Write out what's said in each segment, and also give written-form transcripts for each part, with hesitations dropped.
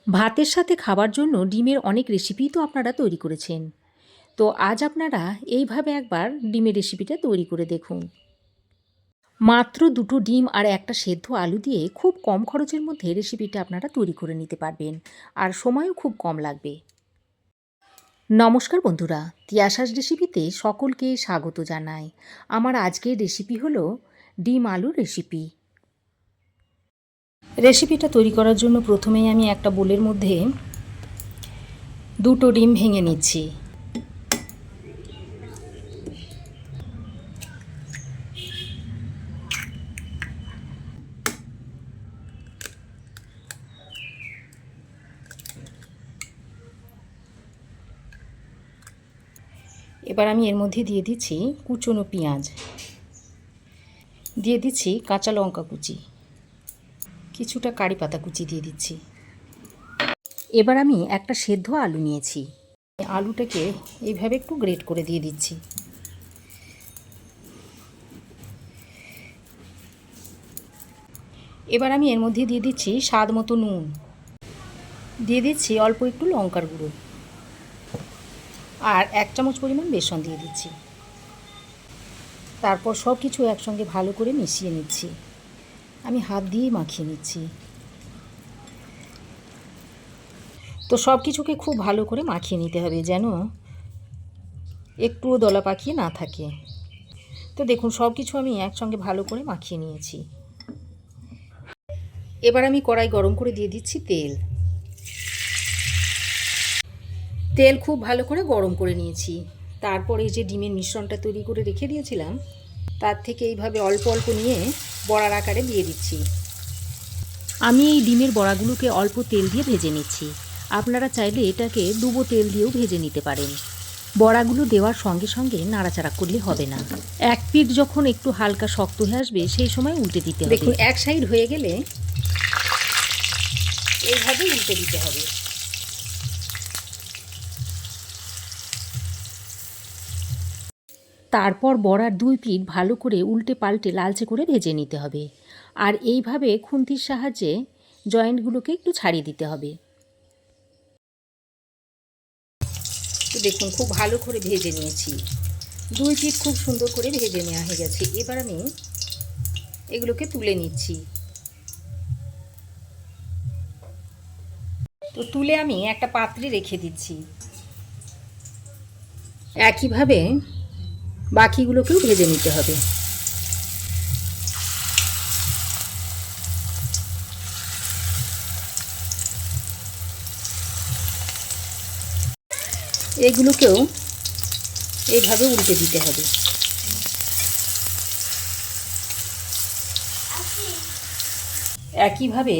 ভাতের সাথে খাবার জন্য ডিমের অনেক রেসিপিই তো আপনারা তৈরি করেছেন। তো আজ আপনারা এইভাবে একবার ডিমের রেসিপিটা তৈরি করে দেখুন। মাত্র ২টো ডিম আর একটা সেদ্ধ আলু দিয়ে খুব কম খরচের মধ্যে রেসিপিটা আপনারা তৈরি করে নিতে পারবেন, আর সময়ও খুব কম লাগবে। নমস্কার বন্ধুরা, তিয়াশাস রেসিপিতে সকলকে স্বাগত জানাই। আমার আজকের রেসিপি হলো ডিম আলুর রেসিপি। রেসিপিটা তৈরি করার জন্য প্রথমেই আমি একটা বোলের মধ্যে 2টো ডিম ভেঙে নিচ্ছি। এবার আমি এর মধ্যে দিয়ে দিচ্ছি কুচনো পেঁয়াজ, দিয়ে দিচ্ছি কাঁচা লঙ্কা কুচি, কিছুটা কারি পাতা কুচি দিয়ে দিচ্ছি। এবার আমি একটা সেদ্ধ আলু নিয়েছি, আলুটাকে এইভাবে একটু গ্রেট করে দিয়ে দিচ্ছি। এবার আমি এর মধ্যে দিয়ে দিচ্ছি স্বাদ মতো নুন, দিয়ে দিচ্ছি অল্প একটু লঙ্কার গুঁড়ো, আর 1 চামচ পরিমাণ বেসন দিয়ে দিচ্ছি। তারপর সব কিছু একসঙ্গে ভালো করে মিশিয়ে নিচ্ছি। আমি হাত দিয়েই মাখিয়ে নিচ্ছি। তো সব কিছুকে খুব ভালো করে মাখিয়ে নিতে হবে, যেন একটুও দলা পাকিয়ে না থাকে। তো দেখুন, সব কিছু আমি একসঙ্গে ভালো করে মাখিয়ে নিয়েছি। এবার আমি কড়াই গরম করে দিয়ে দিচ্ছি তেল। তেল খুব ভালো করে গরম করে নিয়েছি। তারপর এই যে ডিমের মিশ্রণটা তৈরি করে রেখে দিয়েছিলাম, তার থেকে এইভাবে অল্প অল্প নিয়ে বড়ার আকারে দিয়ে দিচ্ছি। আমি এই ডিমের বড়াগুলোকে অল্প তেল দিয়ে ভেজে নিচ্ছি। আপনারা চাইলে এটাকে ডুবো তেল দিয়েও ভেজে নিতে পারেন। বড়াগুলো দেওয়ার সঙ্গে সঙ্গে নাড়াচাড়া করলে হবে না। এক পিঠ যখন একটু হালকা শক্ত হয়ে আসবে, সেই সময় উল্টে দিতে হবে। দেখুন, এক সাইড হয়ে গেলে এইভাবে উল্টে দিতে হবে। তারপর বড়ার 2 পিঠ ভালো করে উল্টে পাল্টে লালচে করে ভেজে নিতে হবে। আর এইভাবে খুন্তির সাহায্যে জয়েন্টগুলোকে একটু ছাড়িয়ে দিতে হবে। তো দেখুন, খুব ভালো করে ভেজে নিয়েছি। 2 পিঠ খুব সুন্দর করে ভেজে নেওয়া হয়ে গেছে। এবার আমি এগুলোকে তুলে নিচ্ছি। তো তুলে আমি একটা পাত্রে রেখে দিচ্ছি। একইভাবে বাকিগুলোকেও ভেজে নিতে হবে। এগুলোকেও এইভাবে উল্টে দিতে হবে। একইভাবে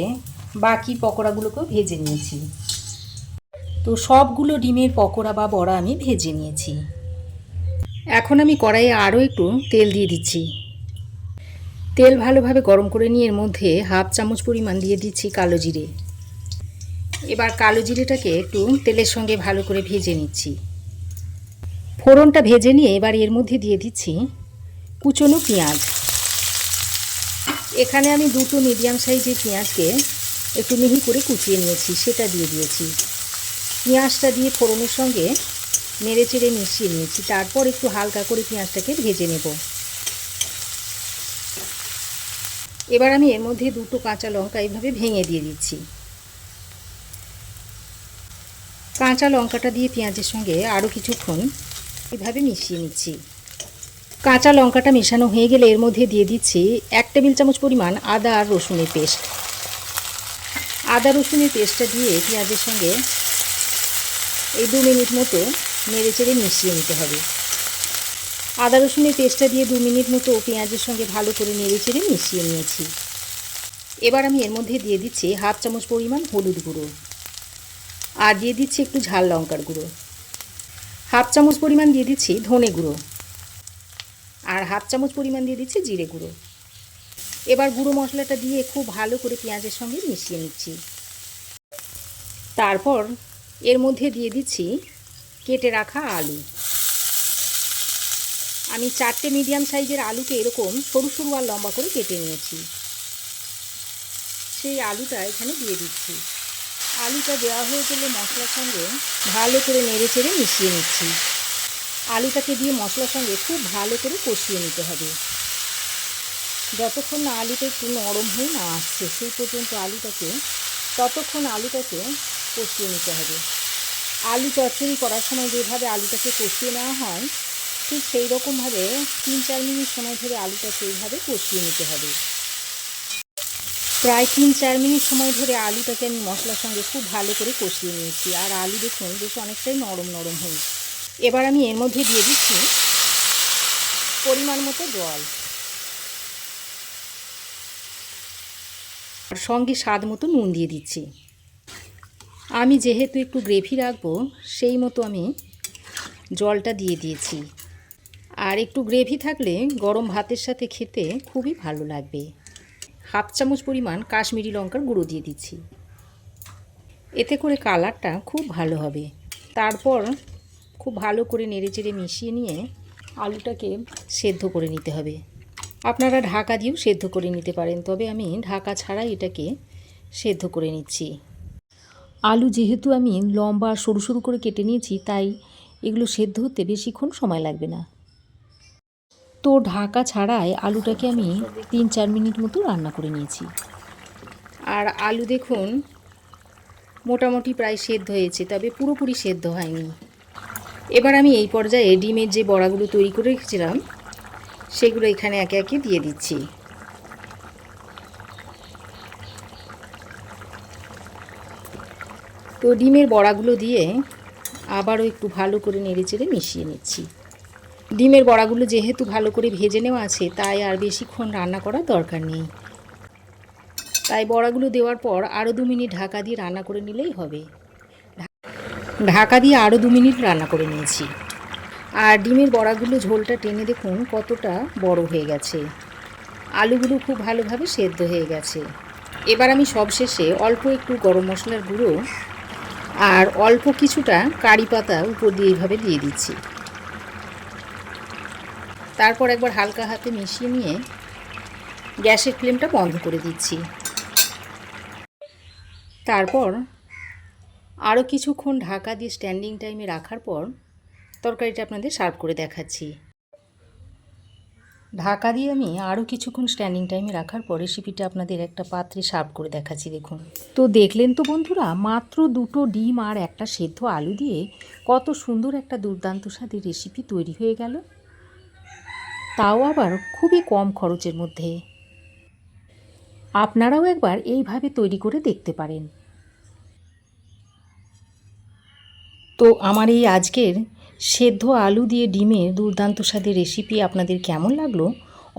বাকি পকোড়াগুলোকেও ভেজে নিয়েছি। তো সবগুলো ডিমের পকোড়া বা বড়া আমি ভেজে নিয়েছি। এখন আমি কড়াইয়ে আরও একটু তেল দিয়ে দিচ্ছি। তেল ভালোভাবে গরম করে নিয়ে এর মধ্যে 1/2 চামচ পরিমাণ দিয়ে দিচ্ছি কালো জিরে। এবার কালো জিরেটাকে একটু তেলের সঙ্গে ভালো করে ভেজে নিচ্ছি। ফোড়নটা ভেজে নিয়ে এবার এর মধ্যে দিয়ে দিচ্ছি কুচনো পেঁয়াজ। এখানে আমি 2টো মিডিয়াম সাইজের পেঁয়াজকে একটু মিহি করে কুচিয়ে নিয়েছি, সেটা দিয়ে দিয়েছি। পেঁয়াজটা দিয়ে ফোড়নের সঙ্গে নেড়ে চেড়ে মিশিয়ে নিয়েছি। তারপর একটু হালকা করে পেঁয়াজটাকে ভেজে নেব। এবার আমি এর মধ্যে 2টো কাঁচা লঙ্কা এইভাবে ভেঙে দিয়ে দিচ্ছি। কাঁচা লঙ্কাটা দিয়ে পেঁয়াজের সঙ্গে আরও কিছুক্ষণ এভাবে মিশিয়ে নিচ্ছি। কাঁচা লঙ্কাটা মেশানো হয়ে গেলে এর মধ্যে দিয়ে দিচ্ছি 1 টেবিল চামচ পরিমাণ আদা আর রসুনের পেস্ট। আদা রসুনের পেস্টটা দিয়ে পেঁয়াজের সঙ্গে এই 2 মিনিট মতো নেড়ে চেড়ে মিশিয়ে নিতে হবে। আদা রসুনের পেস্টটা দিয়ে 2 মিনিট মতো পেঁয়াজের সঙ্গে ভালো করে নেড়ে চেড়ে মিশিয়ে নিয়েছি। এবার আমি এর মধ্যে দিয়ে দিচ্ছি 1/2 চামচ পরিমাণ হলুদ গুঁড়ো, আর দিয়ে দিচ্ছি একটু ঝাল লঙ্কার গুঁড়ো। 1/2 চামচ পরিমাণ দিয়ে দিচ্ছি ধনে গুঁড়ো, আর 1/2 চামচ পরিমাণ দিয়ে দিচ্ছি জিরে গুঁড়ো। এবার গুঁড়ো মশলাটা দিয়ে খুব ভালো করে পেঁয়াজের সঙ্গে মিশিয়ে নিচ্ছি। তারপর এর মধ্যে দিয়ে দিচ্ছি কেটে রাখা আলু। আমি 4টে মিডিয়াম সাইজের আলুকে এরকম সরু সরু আর লম্বা করে কেটে নিয়েছি। সেই আলুটা এখানে দিয়ে দিচ্ছি। আলুটা দেওয়া হয়ে গেলে মশলার সঙ্গে ভালো করে নেড়ে চেড়ে মিশিয়ে নিচ্ছি। আলুটাকে দিয়ে মশলার সঙ্গে খুব ভালো করে কষিয়ে নিতে হবে। যতক্ষণ না আলুটা একটু নরম হয়ে না আসছে সেই পর্যন্ত ততক্ষণ আলুটাকে কষিয়ে নিতে হবে। আলু চচ্চড়ি করার সময় যেভাবে আলুটাকে কষিয়ে নেওয়া হয় ঠিক সেই রকমভাবে 3-4 মিনিট সময় ধরে আলুটাকে এইভাবে কষিয়ে নিতে হবে। প্রায় 3-4 মিনিট সময় ধরে আলুটাকে আমি মশলার সঙ্গে খুব ভালো করে কষিয়ে নিয়েছি। আর আলু দেখুন বেশ অনেকটাই নরম নরম হয়েছে। এবার আমি এর মধ্যে দিয়ে দিচ্ছি পরিমাণ মতো জল, আর সঙ্গে স্বাদ মতো নুন দিয়ে দিচ্ছি। আমি যেহেতু একটু গ্রেভি রাখবো সেই মতো আমি জলটা দিয়ে দিয়েছি। আর একটু গ্রেভি থাকলে গরম ভাতের সাথে খেতে খুবই ভালো লাগবে। 1/2 চামচ পরিমাণ কাশ্মীরি লঙ্কার গুঁড়ো দিয়ে দিচ্ছি, এতে করে কালারটা খুব ভালো হবে। তারপর খুব ভালো করে নেড়েচেড়ে মিশিয়ে নিয়ে আলুটাকে সেদ্ধ করে নিতে হবে। আপনারা ঢাকা দিয়েও সেদ্ধ করে নিতে পারেন, তবে আমি ঢাকা ছাড়াই এটাকে সেদ্ধ করে নিচ্ছি। আলু যেহেতু আমি লম্বা সরু সরু করে কেটে নিয়েছি, তাই এগুলো সেদ্ধ হতে বেশিক্ষণ সময় লাগবে না। তো ঢাকা ছাড়াই আলুটাকে আমি 3-4 মিনিট মতো রান্না করে নিয়েছি। আর আলু দেখুন মোটামুটি প্রায় সেদ্ধ হয়েছে, তবে পুরোপুরি সেদ্ধ হয়নি। এবার আমি এই পর্যায়ে ডিমের যে বড়াগুলো তৈরি করে রেখেছিলাম সেগুলো এখানে একে একে দিয়ে দিচ্ছি। তো ডিমের বড়াগুলো দিয়ে আবারও একটু ভালো করে নেড়েচেড়ে মিশিয়ে নিচ্ছি। ডিমের বড়াগুলো যেহেতু ভালো করে ভেজে নেওয়া আছে তাই আর বেশিক্ষণ রান্না করার দরকার নেই। তাই বড়াগুলো দেওয়ার পর আরও 2 মিনিট ঢাকা দিয়ে রান্না করে নিলেই হবে। ঢাকা দিয়ে আরও 2 মিনিট রান্না করে নিয়েছি। আর ডিমের বড়াগুলো ঝোলটা টেনে দেখুন কতটা বড় হয়ে গেছে। আলুগুলো খুব ভালোভাবে সেদ্ধ হয়ে গেছে। এবার আমি সবশেষে অল্প একটু গরম মশলার গুঁড়ো আর অল্প কিছুটা কারি পাতা উপর দিয়ে এইভাবে দিয়ে দিচ্ছি। তারপর একবার হালকা হাতে মিশিয়ে নিয়ে গ্যাসের ফ্লেমটা বন্ধ করে দিচ্ছি। তারপর আরও কিছুক্ষণ ঢাকা দিয়ে স্ট্যান্ডিং টাইমে রাখার পর তরকারিটা আপনাদের সার্ভ করে দেখাচ্ছি। ঢাকা দিয়ে আমি আরও কিছুক্ষণ স্ট্যান্ডিং টাইমে রাখার পর রেসিপিটা আপনাদের একটা পাত্রে সার্ভ করে দেখাচ্ছি। দেখুন তো দেখলেন তো বন্ধুরা, মাত্র 2টো ডিম আর একটা সেদ্ধ আলু দিয়ে কত সুন্দর একটা দুর্দান্ত স্বাদের রেসিপি তৈরি হয়ে গেল, তাও আবার খুবই কম খরচের মধ্যে। আপনারাও একবার এইভাবে তৈরি করে দেখতে পারেন। তো আমার এই আজকের সেদ্ধ আলু দিয়ে ডিমের দুর্দান্ত স্বাদের রেসিপি আপনাদের কেমন লাগলো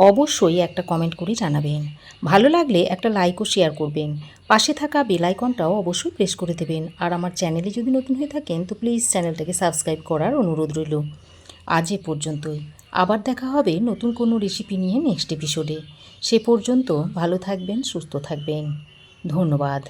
অবশ্যই একটা কমেন্ট করে জানাবেন। ভালো লাগলে একটা লাইক ও শেয়ার করবেন। পাশে থাকা বেল আইকনটাও অবশ্যই প্রেস করে দেবেন। আর আমার চ্যানেলে যদি নতুন হয়ে থাকেন তো প্লিজ চ্যানেলটাকে সাবস্ক্রাইব করার অনুরোধ রইল। আজ এ পর্যন্তই। আবার দেখা হবে নতুন কোনো রেসিপি নিয়ে নেক্সট এপিসোডে। সে পর্যন্ত ভালো থাকবেন, সুস্থ থাকবেন। ধন্যবাদ।